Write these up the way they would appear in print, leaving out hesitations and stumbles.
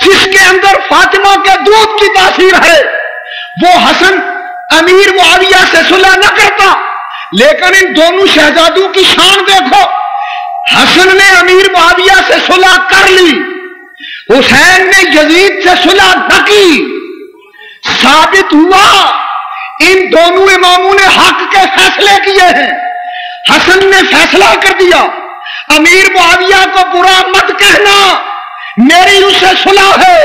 جس کے اندر فاطمہ کے دودھ کی تاثیر ہے، وہ حسن امیر معاویہ سے صلح نہ کرتا، لیکن ان دونوں شہزادوں کی شان دیکھو، حسن نے امیر معاویہ سے صلح کر لی، حسین نے یزید سے صلح نہ کی۔ ثابت ہوا ان دونوں اماموں نے حق کے فیصلے کیے ہیں۔ حسن نے فیصلہ کر دیا امیر معاویہ کو برا مت کہنا، میری اسے صلح ہے۔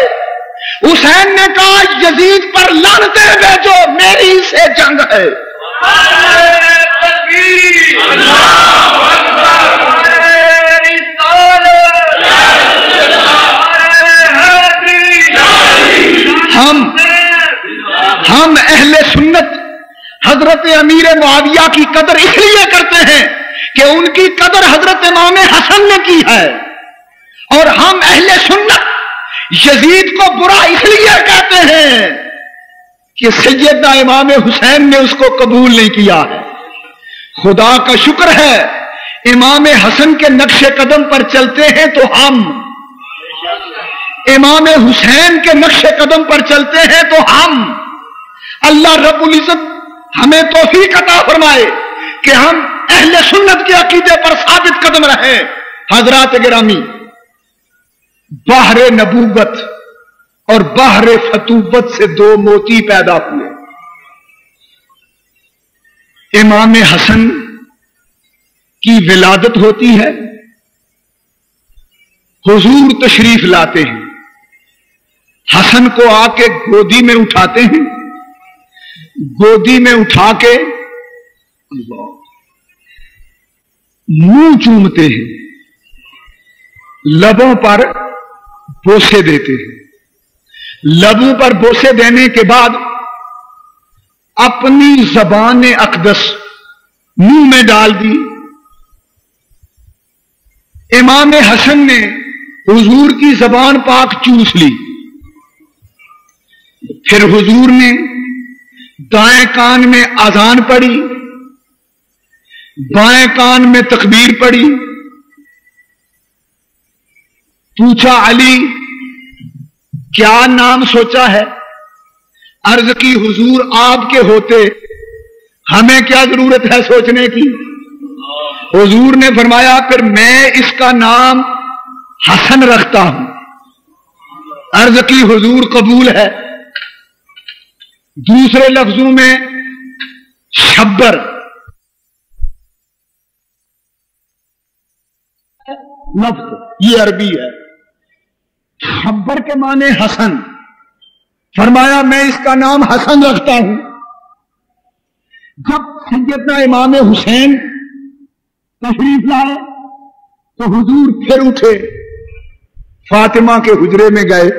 حسین نے کہا یزید پر لعنتیں بھیجو، میری اسے جنگ ہے۔ ہم اہل سنت حضرت امیر معاویہ کی قدر اس لیے کرتے ہیں کہ ان کی قدر حضرت امام حسن نے کی ہے، اور ہم اہل سنت یزید کو برا اس لیے کہتے ہیں کہ سیدنا امام حسین نے اس کو قبول نہیں کیا ہے۔ خدا کا شکر ہے امام حسن کے نقش قدم پر چلتے ہیں تو ہم امام حسین کے نقش قدم پر چلتے ہیں تو ہم اللہ رب العزت ہمیں توفیق عطا فرمائے کہ ہم اہل سنت کے عقیدے پر ثابت قدم رہیں۔ حضرات گرامی، بحر نبوت اور بحر فتوت سے دو موتی پیدا ہوئے۔ امام حسن کی ولادت ہوتی ہے، حضور تشریف لاتے ہیں، حسن کو آ کے گودی میں اٹھاتے ہیں، گودی میں اٹھا کے اللہ منہ چومتے ہیں، لبوں پر بوسے دیتے ہیں، لبوں پر بوسے دینے کے بعد اپنی زبان اقدس منہ میں ڈال دی۔ امام حسن نے حضور کی زبان پاک چوس لی، پھر حضور نے دائیں کان میں اذان پڑھی، بائیں کان میں تکبیر پڑھی، پوچھا علی کیا نام سوچا ہے؟ عرض کی حضور آپ کے ہوتے ہمیں کیا ضرورت ہے سوچنے کی؟ حضور نے فرمایا پھر میں اس کا نام حسن رکھتا ہوں۔ عرض کی حضور قبول ہے۔ دوسرے لفظوں میں شبر، لفظ یہ عربی ہے، شبر کے معنی حسن، فرمایا میں اس کا نام حسن رکھتا ہوں۔ جب سیدنا امام حسین تشریف لائے تو حضور پھر اٹھے، فاطمہ کے حجرے میں گئے،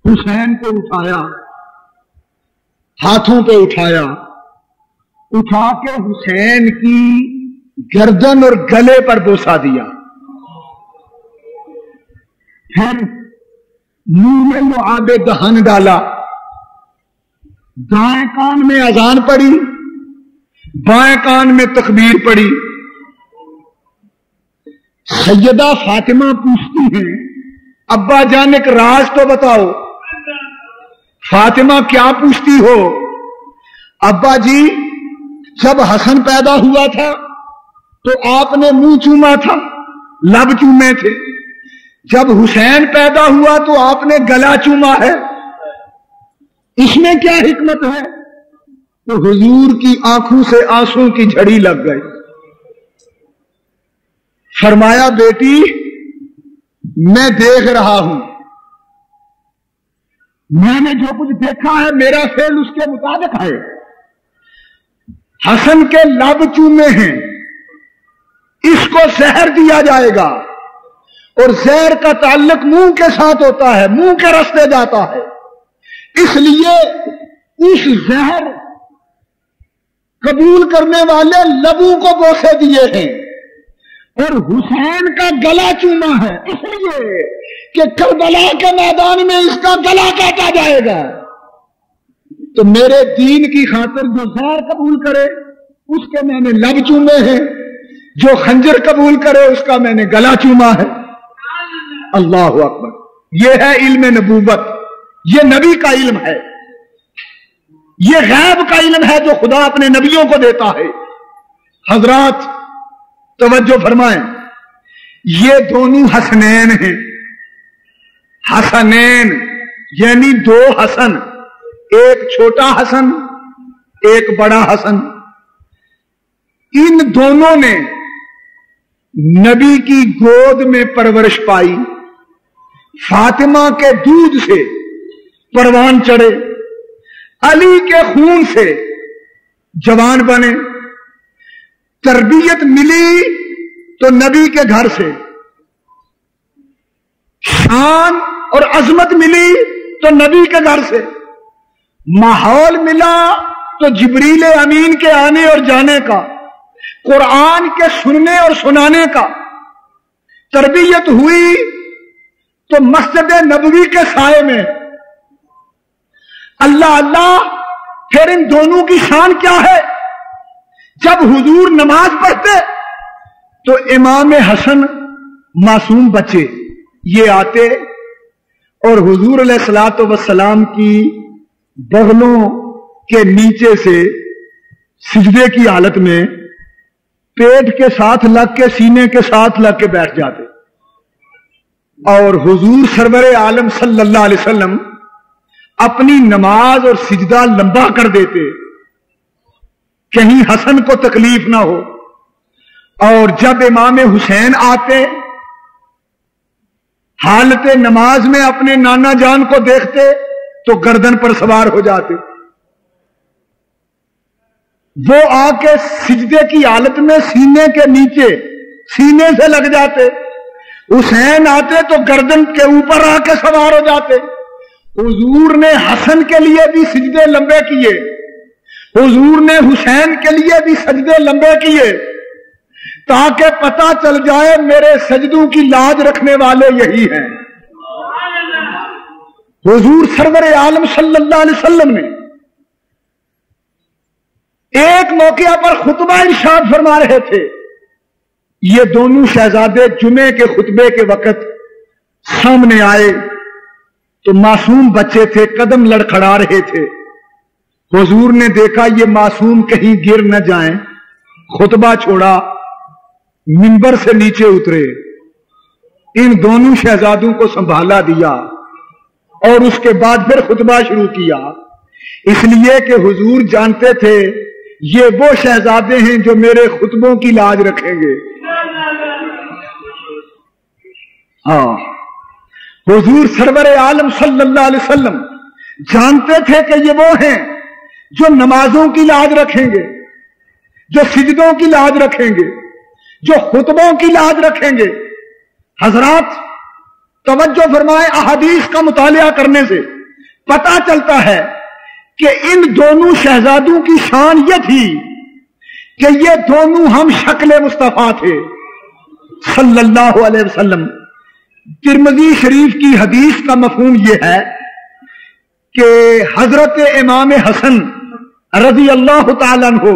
حسین کو اٹھایا، ہاتھوں پہ اٹھایا، اٹھا کے حسین کی گردن اور گلے پر بوسا دیا، پھر منہ میں لعاب دہن ڈالا، دائیں کان میں اذان پڑھی، بائیں کان میں تکبیر پڑھی۔ سیدہ فاطمہ پوچھتی ہیں ابا جان ایک راز تو بتاؤ۔ فاطمہ کیا پوچھتی ہو؟ ابا جی جب حسن پیدا ہوا تھا تو آپ نے منہ چوما تھا، لب چومے تھے، جب حسین پیدا ہوا تو آپ نے گلا چوما ہے، اس میں کیا حکمت ہے؟ تو حضور کی آنکھوں سے آنسوں کی جھڑی لگ گئی۔ فرمایا بیٹی میں دیکھ رہا ہوں، میں نے جو کچھ دیکھا ہے میرا فعل اس کے مطابق ہے۔ حسن کے لب چومے ہیں، اس کو زہر دیا جائے گا، اور زہر کا تعلق منہ کے ساتھ ہوتا ہے، منہ کے راستے جاتا ہے، اس لیے اس زہر قبول کرنے والے لبوں کو بوسے دیے ہیں، اور حسین کا گلا چوما ہے، اس لیے کہ کربلا کے میدان میں اس کا گلا کاٹا جائے گا۔ تو میرے دین کی خاطر جو زہر قبول کرے اس کے میں نے لب چومے ہیں، جو خنجر قبول کرے اس کا میں نے گلا چوما ہے۔ اللہ اکبر۔ یہ ہے علم نبوت، یہ نبی کا علم ہے، یہ غیب کا علم ہے جو خدا اپنے نبیوں کو دیتا ہے۔ حضرات توجہ فرمائیں، یہ دونوں حسنین ہیں، حسنین یعنی دو حسن، ایک چھوٹا حسن ایک بڑا حسن۔ ان دونوں نے نبی کی گود میں پرورش پائی، فاطمہ کے دودھ سے پروان چڑھے، علی کے خون سے جوان بنے، تربیت ملی تو نبی کے گھر سے، شان اور عظمت ملی تو نبی کے گھر سے، ماحول ملا تو جبریل امین کے آنے اور جانے کا، قرآن کے سننے اور سنانے کا، تربیت ہوئی تو مسجد نبوی کے سائے میں۔ اللہ اللہ، پھر ان دونوں کی شان کیا ہے؟ جب حضور نماز پڑھتے تو امام حسن معصوم بچے یہ آتے اور حضور علیہ الصلوۃ والسلام کی بغلوں کے نیچے سے سجدے کی حالت میں پیٹ کے ساتھ لگ کے سینے کے ساتھ لگ کے بیٹھ جاتے، اور حضور سرور عالم صلی اللہ علیہ وسلم اپنی نماز اور سجدہ لمبا کر دیتے، کہیں حسن کو تکلیف نہ ہو۔ اور جب امام حسین آتے، حالت نماز میں اپنے نانا جان کو دیکھتے تو گردن پر سوار ہو جاتے، وہ آ کے سجدے کی حالت میں سینے کے نیچے سینے سے لگ جاتے، حسین آتے تو گردن کے اوپر آ کے سوار ہو جاتے۔ حضور نے حسن کے لیے بھی سجدے لمبے کیے، حضور نے حسین کے لیے بھی سجدے لمبے کیے، تاکہ پتہ چل جائے میرے سجدوں کی لاج رکھنے والے یہی ہیں۔ حضور سرور عالم صلی اللہ علیہ وسلم نے ایک موقع پر خطبہ ارشاد فرما رہے تھے، یہ دونوں شہزادے جمعے کے خطبے کے وقت سامنے آئے تو معصوم بچے تھے، قدم لڑکھڑا رہے تھے۔ حضور نے دیکھا یہ معصوم کہیں گر نہ جائیں، خطبہ چھوڑا، منبر سے نیچے اترے، ان دونوں شہزادوں کو سنبھالا دیا اور اس کے بعد پھر خطبہ شروع کیا، اس لیے کہ حضور جانتے تھے یہ وہ شہزادے ہیں جو میرے خطبوں کی لاج رکھیں گے۔ ہاں، حضور سرور عالم صلی اللہ علیہ وسلم جانتے تھے کہ یہ وہ ہیں جو نمازوں کی لاج رکھیں گے، جو سجدوں کی لاج رکھیں گے، جو خطبوں کی لاج رکھیں گے۔ حضرات توجہ فرمائیں، احادیث کا مطالعہ کرنے سے پتہ چلتا ہے کہ ان دونوں شہزادوں کی شان یہ تھی کہ یہ دونوں ہم شکل مصطفیٰ تھے صلی اللہ علیہ وسلم۔ ترمذی شریف کی حدیث کا مفہوم یہ ہے کہ حضرت امام حسن رضی اللہ تعالیٰ عنہ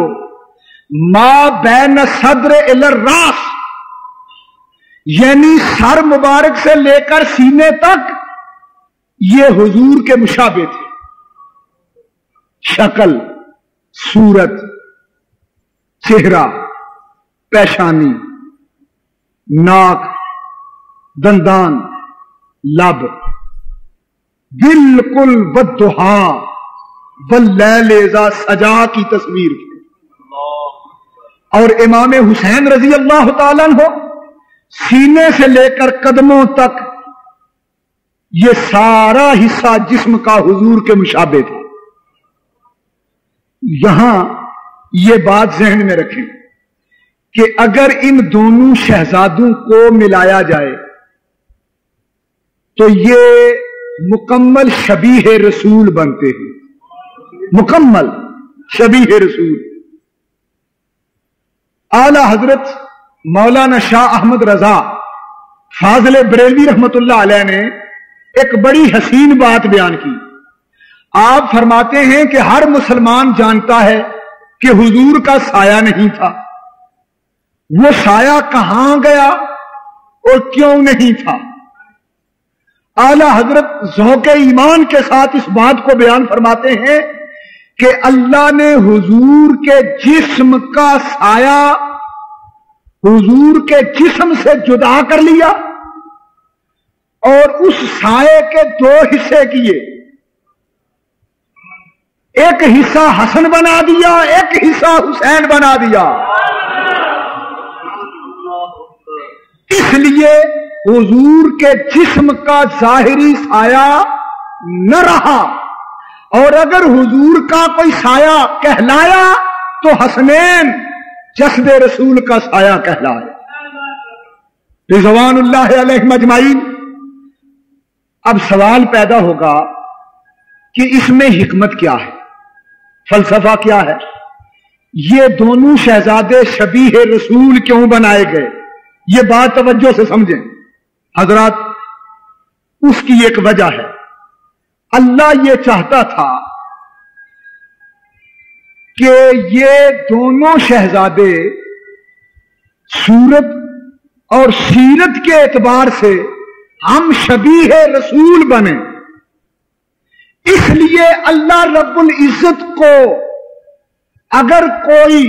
ما بین صدر الی الراس، یعنی سر مبارک سے لے کر سینے تک یہ حضور کے مشابہ تھے، شکل، صورت، چہرہ، پیشانی، ناک، دندان، لب، بالکل والضحا واللیل اذا سجا کی تصویر کی۔ اور امام حسین رضی اللہ تعالیٰ عنہ سینے سے لے کر قدموں تک یہ سارا حصہ جسم کا حضور کے مشابہ تھے۔ یہاں یہ بات ذہن میں رکھیں کہ اگر ان دونوں شہزادوں کو ملایا جائے تو یہ مکمل شبیہ رسول بنتے ہیں، مکمل شبیہ رسول۔ اعلی حضرت مولانا شاہ احمد رضا فاضل بریلوی رحمت اللہ علیہ نے ایک بڑی حسین بات بیان کی۔ آپ فرماتے ہیں کہ ہر مسلمان جانتا ہے کہ حضور کا سایہ نہیں تھا، وہ سایہ کہاں گیا اور کیوں نہیں تھا؟ اعلی حضرت ذوق ایمان کے ساتھ اس بات کو بیان فرماتے ہیں کہ اللہ نے حضور کے جسم کا سایہ حضور کے جسم سے جدا کر لیا اور اس سائے کے دو حصے کیے، ایک حصہ حسن بنا دیا، ایک حصہ حسین بنا دیا۔ اس لیے حضور کے جسم کا ظاہری سایہ نہ رہا، اور اگر حضور کا کوئی سایہ کہلایا تو حسنین جسد رسول کا سایہ کہلائے رضوان اللہ علیہم اجمعین۔ اب سوال پیدا ہوگا کہ اس میں حکمت کیا ہے، فلسفہ کیا ہے، یہ دونوں شہزادے شبیہ رسول کیوں بنائے گئے؟ یہ بات توجہ سے سمجھیں حضرات، اس کی ایک وجہ ہے۔ اللہ یہ چاہتا تھا کہ یہ دونوں شہزادے صورت اور سیرت کے اعتبار سے ہم شبیہ رسول بنے، اس لیے اللہ رب العزت کو اگر کوئی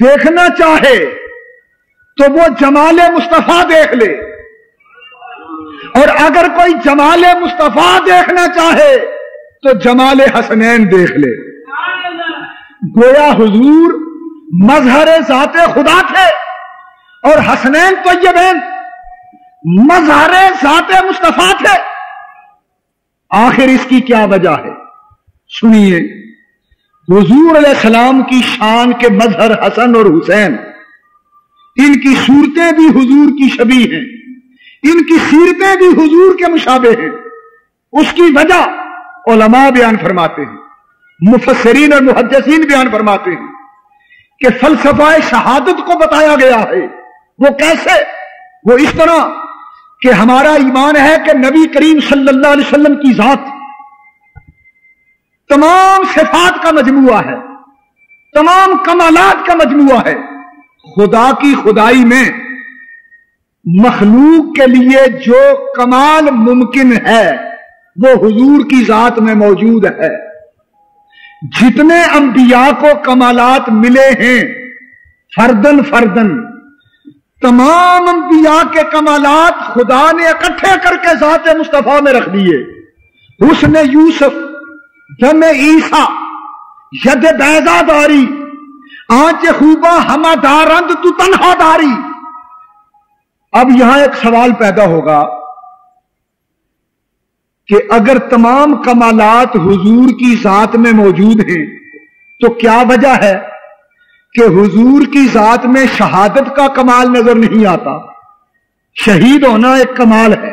دیکھنا چاہے تو وہ جمال مصطفیٰ دیکھ لے، اور اگر کوئی جمال مصطفیٰ دیکھنا چاہے تو جمال حسنین دیکھ لے۔ گویا حضور مظہر ذات خدا تھے اور حسنین طیبین مظہر ذات مصطفیٰ تھے۔ آخر اس کی کیا وجہ ہے؟ سنیے، حضور علیہ السلام کی شان کے مظہر حسن اور حسین، ان کی صورتیں بھی حضور کی شبیہ ہیں، ان کی سیرتیں بھی حضور کے مشابہ ہیں۔ اس کی وجہ علماء بیان فرماتے ہیں، مفسرین اور محدثین بیان فرماتے ہیں کہ فلسفہ شہادت کو بتایا گیا ہے۔ وہ کیسے؟ وہ اس طرح کہ ہمارا ایمان ہے کہ نبی کریم صلی اللہ علیہ وسلم کی ذات تمام صفات کا مجموعہ ہے، تمام کمالات کا مجموعہ ہے۔ خدا کی خدائی میں مخلوق کے لیے جو کمال ممکن ہے وہ حضور کی ذات میں موجود ہے۔ جتنے انبیاء کو کمالات ملے ہیں فردن فردن، تمام انبیاء کے کمالات خدا نے اکٹھے کر کے ذات مصطفیٰ میں رکھ دیے۔ حسن یوسف، دم عیسیٰ، ید بیضا داری، آنچ خوبہ ہمہ دارند تو تنہا داری۔ اب یہاں ایک سوال پیدا ہوگا کہ اگر تمام کمالات حضور کی ذات میں موجود ہیں تو کیا وجہ ہے کہ حضور کی ذات میں شہادت کا کمال نظر نہیں آتا؟ شہید ہونا ایک کمال ہے،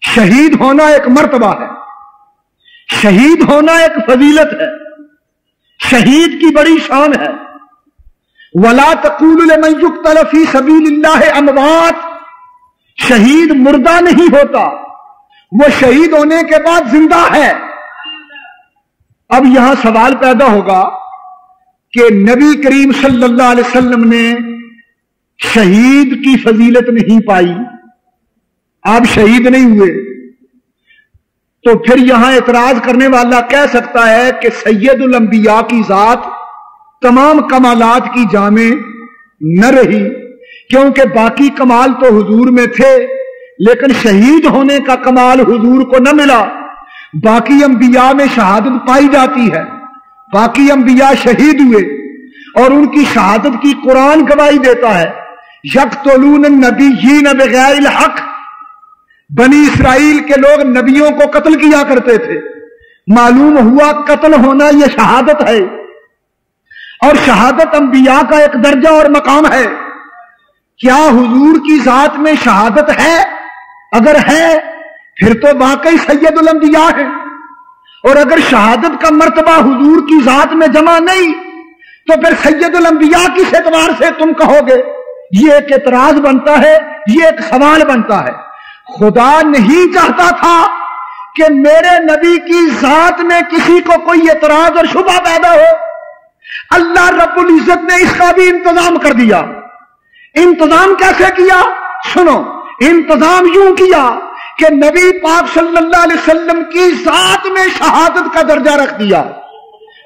شہید ہونا ایک مرتبہ ہے، شہید ہونا ایک فضیلت ہے، شہید کی بڑی شان ہے۔ وَلَا تَقُولُوا لِمَن يُقْتَلَ فِي سَبِيلِ اللَّهِ أَمْوَاتٌ، شہید مردہ نہیں ہوتا، وہ شہید ہونے کے بعد زندہ ہے۔ اب یہاں سوال پیدا ہوگا کہ نبی کریم صلی اللہ علیہ وسلم نے شہید کی فضیلت نہیں پائی، آپ شہید نہیں ہوئے، تو پھر یہاں اعتراض کرنے والا کہہ سکتا ہے کہ سید الانبیاء کی ذات تمام کمالات کی جامع نہ رہی، کیونکہ باقی کمال تو حضور میں تھے لیکن شہید ہونے کا کمال حضور کو نہ ملا۔ باقی انبیاء میں شہادت پائی جاتی ہے، باقی انبیاء شہید ہوئے اور ان کی شہادت کی قرآن گواہی دیتا ہے۔ یقتلون النبیین بغیر الحق، بنی اسرائیل کے لوگ نبیوں کو قتل کیا کرتے تھے، معلوم ہوا قتل ہونا یہ شہادت ہے، اور شہادت انبیاء کا ایک درجہ اور مقام ہے۔ کیا حضور کی ذات میں شہادت ہے؟ اگر ہے پھر تو واقعی سید الانبیاء ہے، اور اگر شہادت کا مرتبہ حضور کی ذات میں جمع نہیں تو پھر سید الانبیاء کس اعتبار سے تم کہو گے؟ یہ ایک اعتراض بنتا ہے، یہ ایک سوال بنتا ہے۔ خدا نہیں چاہتا تھا کہ میرے نبی کی ذات میں کسی کو کوئی اعتراض اور شبہ پیدا ہو، اللہ رب العزت نے اس کا بھی انتظام کر دیا۔ انتظام کیسے کیا؟ سنو، انتظام یوں کیا کہ نبی پاک صلی اللہ علیہ وسلم کی ذات میں شہادت کا درجہ رکھ دیا.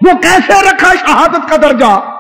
وہ کیسے رکھا شہادت کا درجہ؟